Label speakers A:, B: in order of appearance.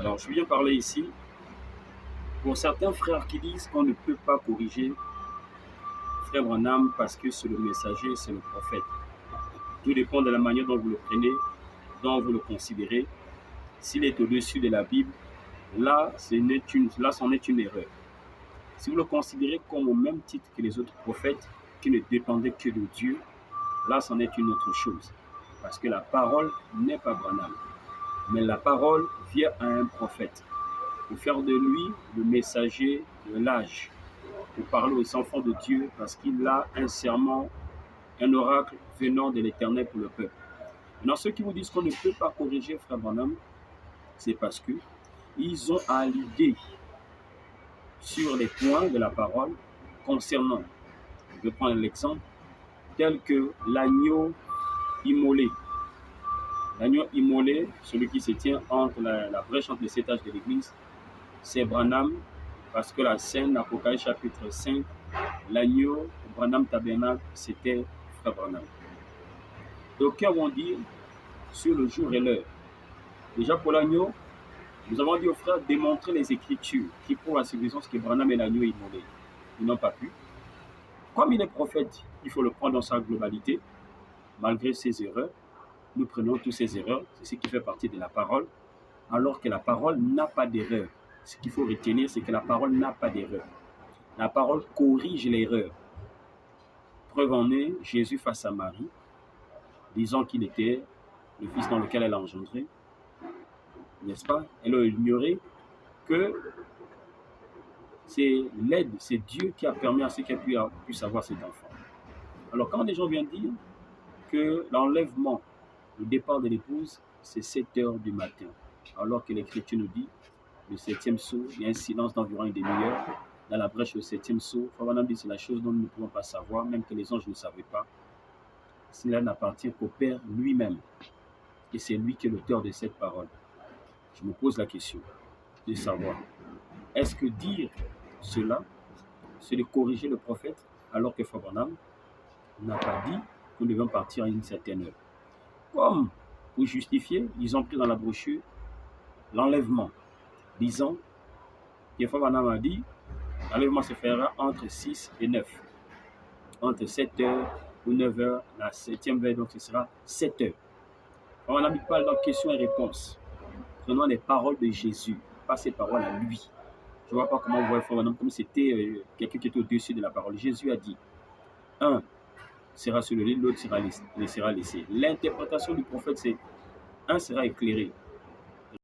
A: Alors, je viens parler ici pour certains frères qui disent qu'on ne peut pas corriger Frère Branham parce que c'est le messager, c'est le prophète. Tout dépend de la manière dont vous le prenez, dont vous le considérez. S'il est au-dessus de la Bible, là, c'en est une erreur. Si vous le considérez comme au même titre que les autres prophètes qui ne dépendaient que de Dieu, là, c'en est une autre chose. Parce que la parole n'est pas Branham, mais la parole vient à un prophète pour faire de lui le messager de l'âge, pour parler aux enfants de Dieu parce qu'il a un serment, un oracle venant de l'Éternel pour le peuple. Maintenant, ceux qui vous disent qu'on ne peut pas corriger Frère Branham, c'est parce qu'ils ont à l'idée sur les points de la parole concernant, je vais prendre l'exemple, tel que l'agneau immolé. L'agneau immolé, celui qui se tient entre la brèche entre les étages de l'église, c'est Branham, parce que la scène, Apocalypse chapitre 5, l'agneau, Branham tabernacle, c'était Frère Branham. D'aucuns vont dire sur le jour et l'heure. Déjà pour l'agneau, nous avons dit aux frères démontrer les Écritures qui prouvent à suffisance que Branham est l'agneau immolé. Ils n'ont pas pu. Comme il est prophète, il faut le prendre dans sa globalité, malgré ses erreurs. Nous prenons toutes ces erreurs, c'est ce qui fait partie de la parole, alors que la parole n'a pas d'erreur. Ce qu'il faut retenir, c'est que la parole n'a pas d'erreur. La parole corrige l'erreur. Preuve en est, Jésus face à Marie, disant qu'il était le fils dans lequel elle a engendré, n'est-ce pas? Elle a ignoré que c'est l'aide, c'est Dieu qui a permis à ce qu'elle puisse avoir cet enfant. Alors quand des gens viennent dire que l'enlèvement, le départ de l'épouse, c'est 7 heures du matin, alors que l'Écriture nous dit, le 7e saut, il y a un silence d'environ une demi-heure, dans la brèche au 7e saut, Frère dit c'est la chose dont nous ne pouvons pas savoir, même que les anges ne savaient pas. Cela n'appartient qu'au Père lui-même. Et c'est lui qui est l'auteur de cette parole. Je me pose la question de savoir, est-ce que dire cela, c'est de corriger le prophète, alors que Frère Branham n'a pas dit que nous devions partir à une certaine heure. Comme pour justifier, ils ont pris dans la brochure l'enlèvement, disant que Frère Branham a dit l'enlèvement se fera entre 6 et 9. Entre 7 heures ou 9 heures, la 7e veille, donc ce sera 7 heures. Frère Branham parle dans questions et réponses. Prenons les paroles de Jésus, pas ses paroles à lui. Je ne vois pas comment vous voyez Frère Branham comme c'était quelqu'un qui était au-dessus de la parole. Jésus a dit, un sera sur le lit, l'autre sera laissé. L'interprétation du prophète, c'est un sera éclairé,